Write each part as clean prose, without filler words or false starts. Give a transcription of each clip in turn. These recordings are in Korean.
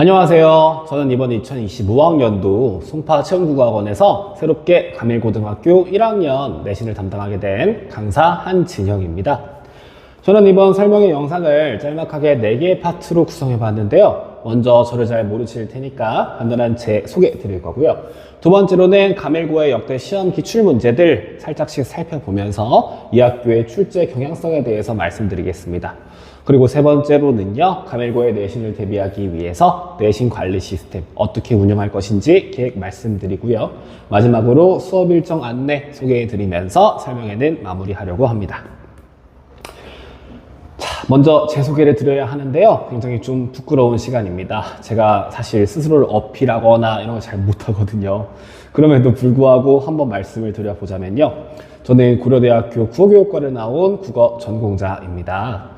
안녕하세요. 저는 이번 2025학년도 송파체험국어학원에서 새롭게 가밀고등학교 1학년 내신을 담당하게 된 강사 한진영입니다. 저는 이번 설명의 영상을 짤막하게 4개의 파트로 구성해 봤는데요. 먼저 저를 잘 모르실 테니까 간단한 제 소개 드릴 거고요. 두 번째로는 가밀고의 역대 시험 기출 문제들 살짝씩 살펴보면서 이 학교의 출제 경향성에 대해서 말씀드리겠습니다. 그리고 세 번째로는요, 가밀고의 내신을 대비하기 위해서 내신 관리 시스템 어떻게 운영할 것인지 계획 말씀드리고요. 마지막으로 수업 일정 안내 소개해드리면서 설명회는 마무리하려고 합니다. 자, 먼저 제 소개를 드려야 하는데요. 굉장히 좀 부끄러운 시간입니다. 제가 사실 스스로를 어필하거나 이런 거 잘 못하거든요. 그럼에도 불구하고 한번 말씀을 드려보자면요. 저는 고려대학교 국어교육과를 나온 국어 전공자입니다.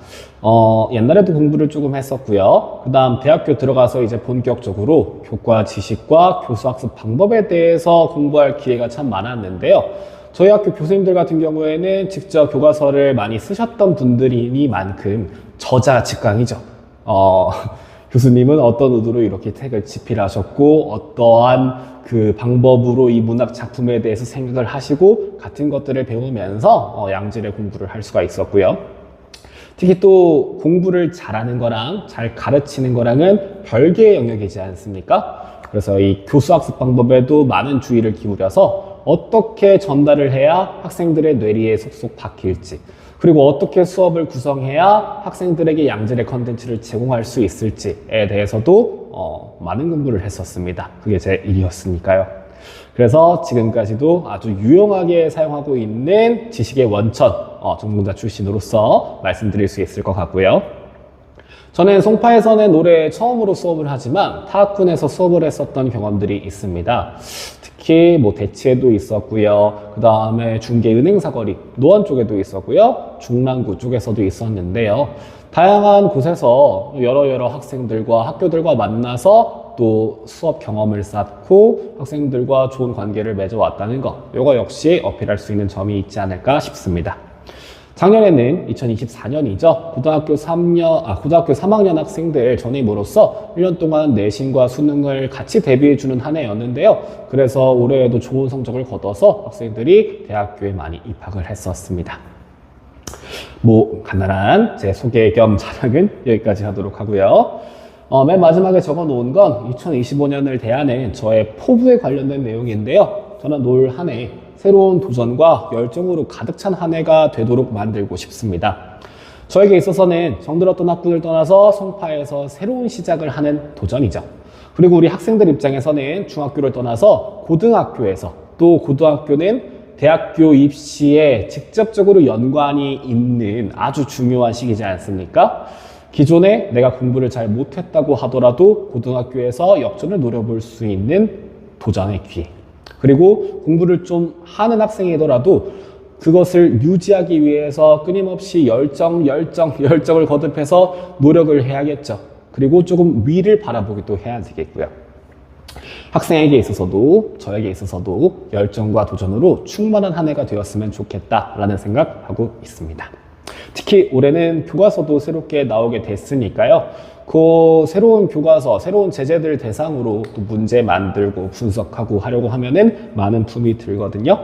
옛날에도 공부를 조금 했었고요. 그 다음 대학교 들어가서 이제 본격적으로 교과 지식과 교수학습 방법에 대해서 공부할 기회가 참 많았는데요. 저희 학교 교수님들 같은 경우에는 직접 교과서를 많이 쓰셨던 분들이니만큼 저자 직강이죠. 교수님은 어떤 의도로 이렇게 책을 집필하셨고 어떠한 그 방법으로 이 문학 작품에 대해서 생각을 하시고 같은 것들을 배우면서 양질의 공부를 할 수가 있었고요. 특히 또 공부를 잘하는 거랑 잘 가르치는 거랑은 별개의 영역이지 않습니까? 그래서 이 교수학습 방법에도 많은 주의를 기울여서 어떻게 전달을 해야 학생들의 뇌리에 속속 박힐지, 그리고 어떻게 수업을 구성해야 학생들에게 양질의 컨텐츠를 제공할 수 있을지에 대해서도 많은 공부를 했었습니다. 그게 제 일이었으니까요. 그래서 지금까지도 아주 유용하게 사용하고 있는 지식의 원천 전공자 출신으로서 말씀드릴 수 있을 것 같고요. 저는 송파에서는 올해 처음으로 수업을 하지만 타학군에서 수업을 했었던 경험들이 있습니다. 특히 뭐 대치에도 있었고요. 그 다음에 중계은행사거리 노원 쪽에도 있었고요. 중랑구 쪽에서도 있었는데요. 다양한 곳에서 여러 학생들과 학교들과 만나서 또 수업 경험을 쌓고 학생들과 좋은 관계를 맺어왔다는 것, 이거 역시 어필할 수 있는 점이 있지 않을까 싶습니다. 작년에는 2024년이죠. 고등학교 3학년 학생들 전임으로써 1년 동안 내신과 수능을 같이 대비해주는 한 해였는데요. 그래서 올해에도 좋은 성적을 거둬서 학생들이 대학교에 많이 입학을 했었습니다. 뭐 간단한 제 소개 겸 자랑은 여기까지 하도록 하고요. 맨 마지막에 적어 놓은 건 2025년을 대하는 저의 포부에 관련된 내용인데요. 저는 올 한 해 새로운 도전과 열정으로 가득 찬 한 해가 되도록 만들고 싶습니다. 저에게 있어서는 정들었던 학군을 떠나서 송파에서 새로운 시작을 하는 도전이죠. 그리고 우리 학생들 입장에서는 중학교를 떠나서 고등학교에서, 또 고등학교는 대학교 입시에 직접적으로 연관이 있는 아주 중요한 시기지 않습니까? 기존에 내가 공부를 잘 못했다고 하더라도 고등학교에서 역전을 노려볼 수 있는 도전의 기회, 그리고 공부를 좀 하는 학생이더라도 그것을 유지하기 위해서 끊임없이 열정을 거듭해서 노력을 해야겠죠. 그리고 조금 위를 바라보기도 해야 되겠고요. 학생에게 있어서도 저에게 있어서도 열정과 도전으로 충만한 한 해가 되었으면 좋겠다라는 생각하고 있습니다. 특히 올해는 교과서도 새롭게 나오게 됐으니까요. 그 새로운 교과서, 새로운 제재들 대상으로 또 문제 만들고 분석하고 하려고 하면은 많은 품이 들거든요.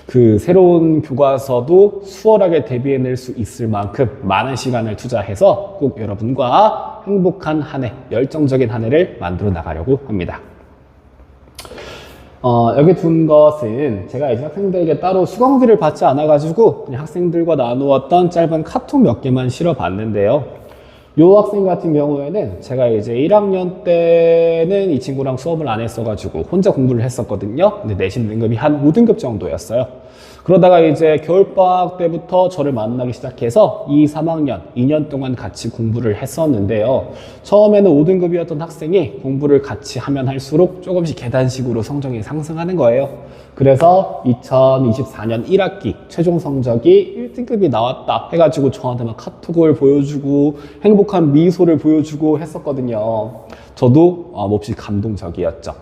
그 새로운 교과서도 수월하게 대비해낼 수 있을 만큼 많은 시간을 투자해서 꼭 여러분과 행복한 한 해, 열정적인 한 해를 만들어 나가려고 합니다. 여기 둔 것은 제가 이제 학생들에게 따로 수강비를 받지 않아가지고 그냥 학생들과 나누었던 짧은 카톡 몇 개만 실어봤는데요. 요 학생 같은 경우에는 제가 이제 1학년 때는 이 친구랑 수업을 안 했어가지고 혼자 공부를 했었거든요. 근데 내신 등급이 한 5등급 정도였어요. 그러다가 이제 겨울방학 때부터 저를 만나기 시작해서 2, 3학년, 2년 동안 같이 공부를 했었는데요. 처음에는 5등급이었던 학생이 공부를 같이 하면 할수록 조금씩 계단식으로 성적이 상승하는 거예요. 그래서 2024년 1학기 최종 성적이 1등급이 나왔다 해가지고 저한테 막 카톡을 보여주고 행복한 미소를 보여주고 했었거든요. 저도 몹시 감동적이었죠.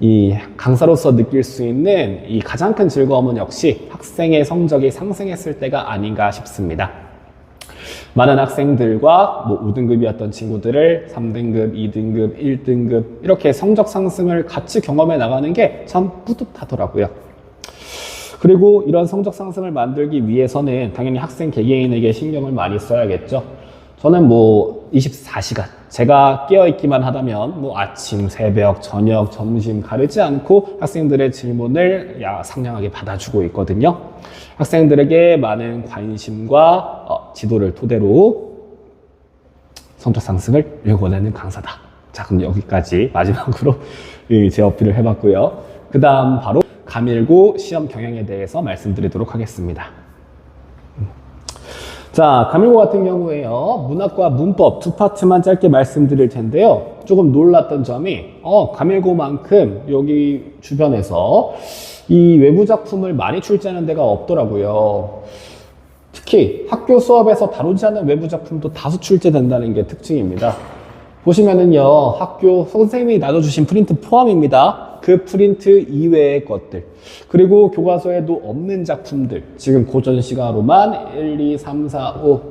이 강사로서 느낄 수 있는 이 가장 큰 즐거움은 역시 학생의 성적이 상승했을 때가 아닌가 싶습니다. 많은 학생들과 뭐 5등급이었던 친구들을 3등급, 2등급, 1등급 이렇게 성적 상승을 같이 경험해 나가는 게 참 뿌듯하더라고요. 그리고 이런 성적 상승을 만들기 위해서는 당연히 학생 개개인에게 신경을 많이 써야겠죠. 저는 뭐 24시간 제가 깨어있기만 하다면 뭐 아침, 새벽, 저녁, 점심 가리지 않고 학생들의 질문을 상냥하게 받아주고 있거든요. 학생들에게 많은 관심과 지도를 토대로 성적 상승을 일궈내는 강사다. 자, 그럼 여기까지 마지막으로 제 어필을 해봤고요. 그 다음 바로 가밀고 시험 경향에 대해서 말씀드리도록 하겠습니다. 자, 가밀고 같은 경우에요. 문학과 문법 두 파트만 짧게 말씀드릴 텐데요. 조금 놀랐던 점이 가밀고만큼 여기 주변에서 이 외부 작품을 많이 출제하는 데가 없더라고요. 특히 학교 수업에서 다루지 않는 외부 작품도 다수 출제된다는 게 특징입니다. 보시면은요, 학교 선생님이 나눠주신 프린트 포함입니다. 그 프린트 이외의 것들, 그리고 교과서에도 없는 작품들, 지금 고전시가로만 1, 2, 3, 4, 5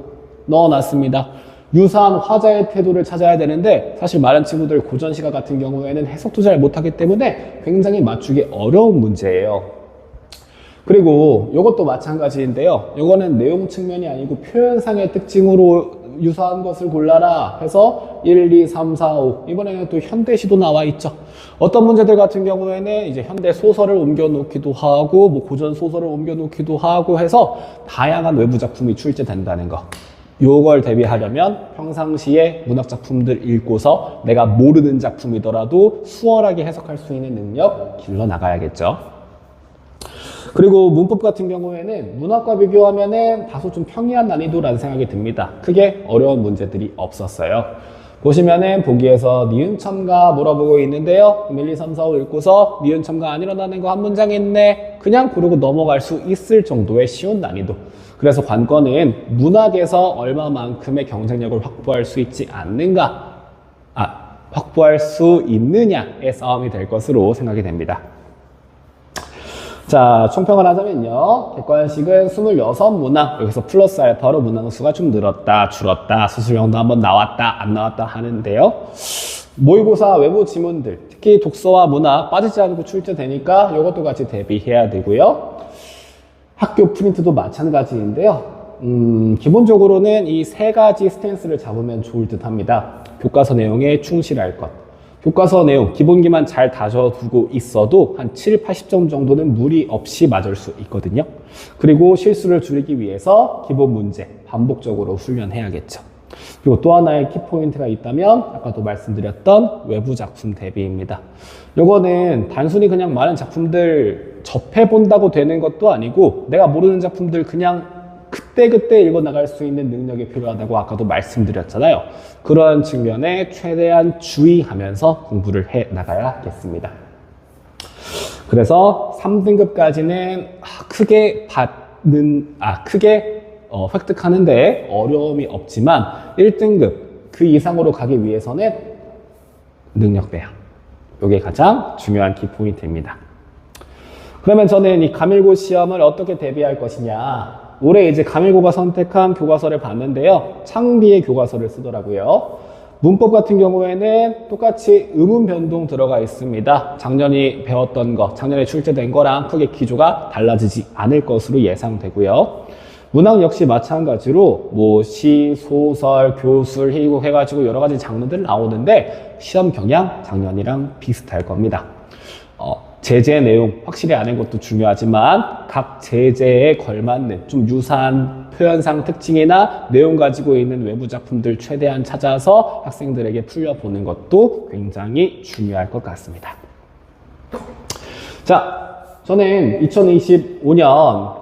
넣어놨습니다. 유사한 화자의 태도를 찾아야 되는데 사실 많은 친구들 고전시가 같은 경우에는 해석도 잘 못하기 때문에 굉장히 맞추기 어려운 문제예요. 그리고 이것도 마찬가지인데요. 이거는 내용 측면이 아니고 표현상의 특징으로 유사한 것을 골라라 해서 1, 2, 3, 4, 5 이번에는 또 현대시도 나와 있죠. 어떤 문제들 같은 경우에는 이제 현대 소설을 옮겨 놓기도 하고 뭐 고전 소설을 옮겨 놓기도 하고 해서 다양한 외부 작품이 출제된다는 거. 요걸 대비하려면 평상시에 문학 작품들 읽고서 내가 모르는 작품이더라도 수월하게 해석할 수 있는 능력 길러 나가야겠죠. 그리고 문법 같은 경우에는 문학과 비교하면은 다소 좀 평이한 난이도라는 생각이 듭니다. 크게 어려운 문제들이 없었어요. 보시면은 보기에서 니은 첨가 물어보고 있는데요. 1, 2, 3, 4, 5 읽고서 니은 첨가 안 일어나는 거 한 문장 있네. 그냥 고르고 넘어갈 수 있을 정도의 쉬운 난이도. 그래서 관건은 문학에서 얼마만큼의 경쟁력을 확보할 수 있지 않는가, 확보할 수 있느냐의 싸움이 될 것으로 생각이 됩니다. 자, 총평을 하자면요. 객관식은 26문항, 여기서 플러스 알파로 문항 수가 좀 늘었다, 줄었다, 수술형도 한번 나왔다, 안 나왔다 하는데요. 모의고사 외부 지문들, 특히 독서와 문학 빠지지 않고 출제되니까 이것도 같이 대비해야 되고요. 학교 프린트도 마찬가지인데요. 기본적으로는 이 세 가지 스탠스를 잡으면 좋을 듯 합니다. 교과서 내용에 충실할 것. 교과서 내용, 기본기만 잘 다져두고 있어도 한 7, 80점 정도는 무리 없이 맞을 수 있거든요. 그리고 실수를 줄이기 위해서 기본 문제, 반복적으로 훈련해야겠죠. 그리고 또 하나의 키포인트가 있다면 아까도 말씀드렸던 외부 작품 대비입니다. 요거는 단순히 그냥 많은 작품들 접해본다고 되는 것도 아니고 내가 모르는 작품들 그냥 그때그때 읽어나갈 수 있는 능력이 필요하다고 아까도 말씀드렸잖아요. 그러한 측면에 최대한 주의하면서 공부를 해 나가야겠습니다. 그래서 3등급까지는 크게 획득하는데 어려움이 없지만 1등급 그 이상으로 가기 위해서는 능력 배양. 이게 가장 중요한 키포인트입니다. 그러면 저는 이 가밀고 시험을 어떻게 대비할 것이냐. 올해 이제 가밀고가 선택한 교과서를 봤는데요. 창비의 교과서를 쓰더라고요. 문법 같은 경우에는 똑같이 음운 변동 들어가 있습니다. 작년에 배웠던 거, 작년에 출제된 거랑 크게 기조가 달라지지 않을 것으로 예상되고요. 문학 역시 마찬가지로 뭐 시, 소설, 교술, 희곡 해가지고 여러 가지 장르들 나오는데 시험 경향 작년이랑 비슷할 겁니다. 제재 내용 확실히 아는 것도 중요하지만 각 제재에 걸맞는 좀 유사한 표현상 특징이나 내용 가지고 있는 외부 작품들 최대한 찾아서 학생들에게 풀려보는 것도 굉장히 중요할 것 같습니다. 자, 저는 2025년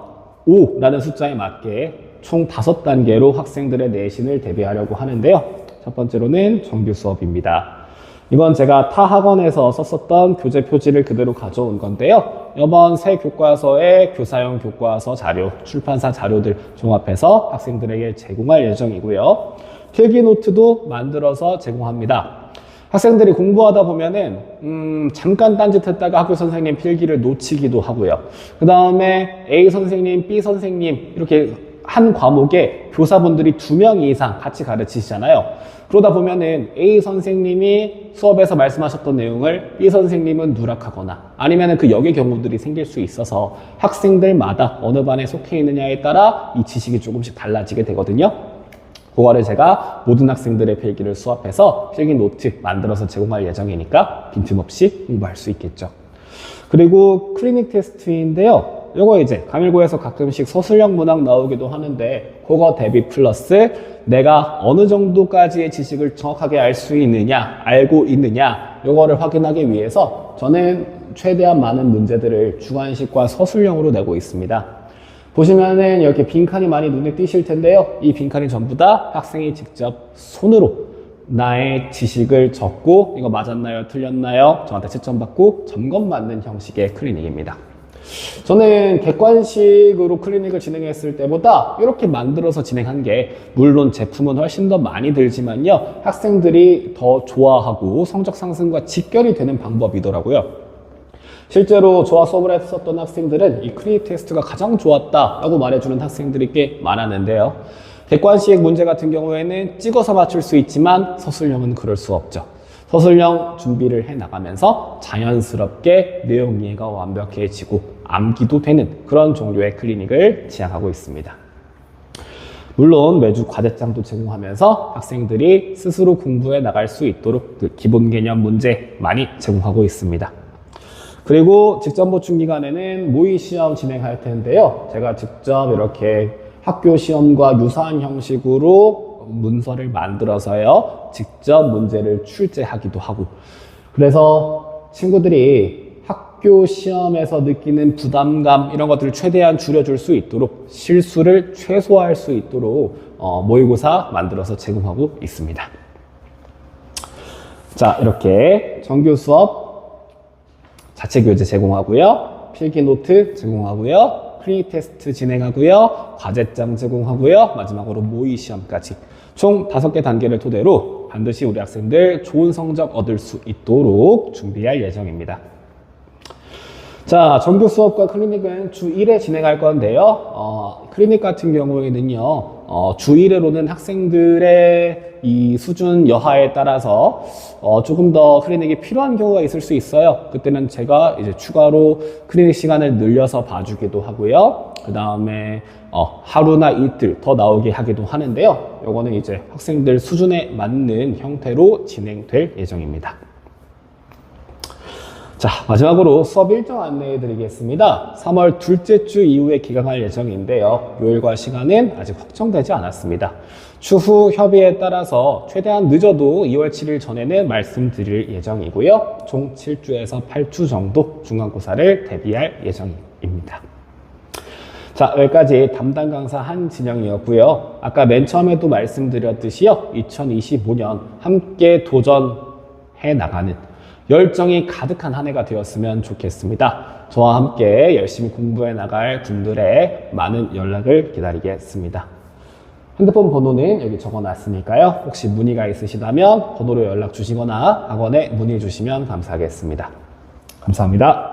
5라는 숫자에 맞게 총 5단계로 학생들의 내신을 대비하려고 하는데요. 첫 번째로는 정규 수업입니다. 이건 제가 타 학원에서 썼었던 교재 표지를 그대로 가져온 건데요. 이번 새 교과서의 교사용 교과서 자료, 출판사 자료들 종합해서 학생들에게 제공할 예정이고요. 필기 노트도 만들어서 제공합니다. 학생들이 공부하다 보면은 잠깐 딴짓했다가 학교 선생님 필기를 놓치기도 하고요. 그 다음에 A 선생님, B 선생님 이렇게 한 과목에 교사분들이 2명 이상 같이 가르치시잖아요. 그러다 보면은 A 선생님이 수업에서 말씀하셨던 내용을 B 선생님은 누락하거나 아니면은 그 역의 경우들이 생길 수 있어서 학생들마다 어느 반에 속해 있느냐에 따라 이 지식이 조금씩 달라지게 되거든요. 그거를 제가 모든 학생들의 필기를 수합해서 필기 노트 만들어서 제공할 예정이니까 빈틈없이 공부할 수 있겠죠. 그리고 클리닉 테스트인데요. 요거 이제 강일고에서 가끔씩 서술형 문항 나오기도 하는데 그거 대비 플러스 내가 어느 정도까지의 지식을 정확하게 알 수 있느냐, 알고 있느냐 요거를 확인하기 위해서 저는 최대한 많은 문제들을 주관식과 서술형으로 내고 있습니다. 보시면은 이렇게 빈칸이 많이 눈에 띄실 텐데요. 이 빈칸이 전부 다 학생이 직접 손으로 나의 지식을 적고 이거 맞았나요? 틀렸나요? 저한테 채점 받고 점검 받는 형식의 클리닉입니다. 저는 객관식으로 클리닉을 진행했을 때보다 이렇게 만들어서 진행한 게 물론 제품은 훨씬 더 많이 들지만요. 학생들이 더 좋아하고 성적 상승과 직결이 되는 방법이더라고요. 실제로 저와 수업을 했었던 학생들은 이 클리닉 테스트가 가장 좋았다라고 말해주는 학생들이 꽤 많았는데요. 객관식 문제 같은 경우에는 찍어서 맞출 수 있지만 서술형은 그럴 수 없죠. 서술형 준비를 해나가면서 자연스럽게 내용 이해가 완벽해지고 암기도 되는 그런 종류의 클리닉을 지향하고 있습니다. 물론 매주 과제장도 제공하면서 학생들이 스스로 공부해 나갈 수 있도록 그 기본 개념 문제 많이 제공하고 있습니다. 그리고 직접 보충 기간에는 모의 시험 진행할 텐데요. 제가 직접 이렇게 학교 시험과 유사한 형식으로 문서를 만들어서요. 직접 문제를 출제하기도 하고. 그래서 친구들이 학교 시험에서 느끼는 부담감 이런 것들을 최대한 줄여줄 수 있도록 실수를 최소화할 수 있도록 모의고사 만들어서 제공하고 있습니다. 자, 이렇게 정규 수업 자체 교재 제공하고요. 필기 노트 제공하고요. 클리닉 테스트 진행하고요. 과제장 제공하고요. 마지막으로 모의 시험까지 총 5개 단계를 토대로 반드시 우리 학생들 좋은 성적 얻을 수 있도록 준비할 예정입니다. 자, 정규 수업과 클리닉은 주 1회 진행할 건데요. 클리닉 같은 경우에는요, 주 1회로는 학생들의 이 수준 여하에 따라서 조금 더 클리닉이 필요한 경우가 있을 수 있어요. 그때는 제가 이제 추가로 클리닉 시간을 늘려서 봐주기도 하고요. 그 다음에 하루나 이틀 더 나오게 하기도 하는데요. 요거는 이제 학생들 수준에 맞는 형태로 진행될 예정입니다. 자, 마지막으로 수업 일정 안내해 드리겠습니다. 3월 둘째 주 이후에 기강할 예정인데요. 요일과 시간은 아직 확정되지 않았습니다. 추후 협의에 따라서 최대한 늦어도 2월 7일 전에는 말씀드릴 예정이고요. 총 7주에서 8주 정도 중간고사를 대비할 예정입니다. 자, 여기까지 담당 강사 한진영이었고요. 아까 맨 처음에도 말씀드렸듯이요. 2025년 함께 도전해 나가는 열정이 가득한 한 해가 되었으면 좋겠습니다. 저와 함께 열심히 공부해 나갈 분들의 많은 연락을 기다리겠습니다. 핸드폰 번호는 여기 적어놨으니까요. 혹시 문의가 있으시다면 번호로 연락 주시거나 학원에 문의 주시면 감사하겠습니다. 감사합니다.